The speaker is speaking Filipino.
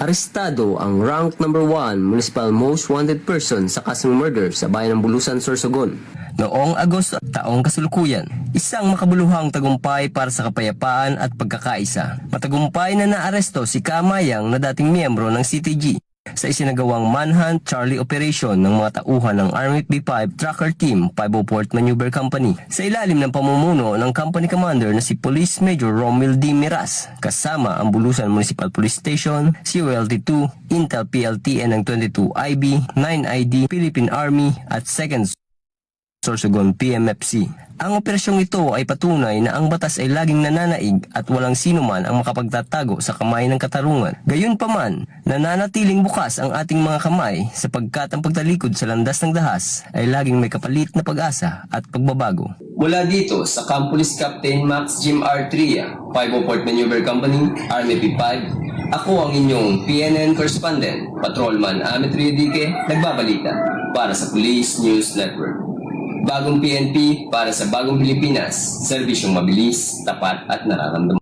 Arestado ang rank number 1 municipal most wanted person sa kasong murder sa bayan ng Bulusan, Sorsogon. Noong Agosto taong kasalukuyan, isang makabuluhang tagumpay para sa kapayapaan at pagkakaisa. Matagumpay na naaresto si Kamayang na dating miyembro ng CTG sa isinagawang manhunt Charlie Operation ng mga tauhan ng Army P5 Tracker Team 504th Maneuver Company sa ilalim ng pamumuno ng Company Commander na si Police Major Romil D. Miras kasama ang Bulusan Municipal Police Station, COLT-2, Intel PLTN ng 22 IB, 9 ID, Philippine Army at 2nd Sorsogon PMFC. Ang operasyong ito ay patunay na ang batas ay laging nananaig at walang sino man ang makapagtatago sa kamay ng katarungan. Gayunpaman, nananatiling bukas ang ating mga kamay sapagkat ang pagtalikod sa landas ng dahas ay laging may kapalit na pag-asa at pagbabago. Mula dito sa Camp Police Captain Max Jim R. Tria, 504th Maneuver Company, Army P5, ako ang inyong PNN correspondent, Patrolman Amit Riodique, nagbabalita para sa Police News Network. Bagong PNP para sa bagong Pilipinas, serbisyong mabilis, tapat at nararamdaman.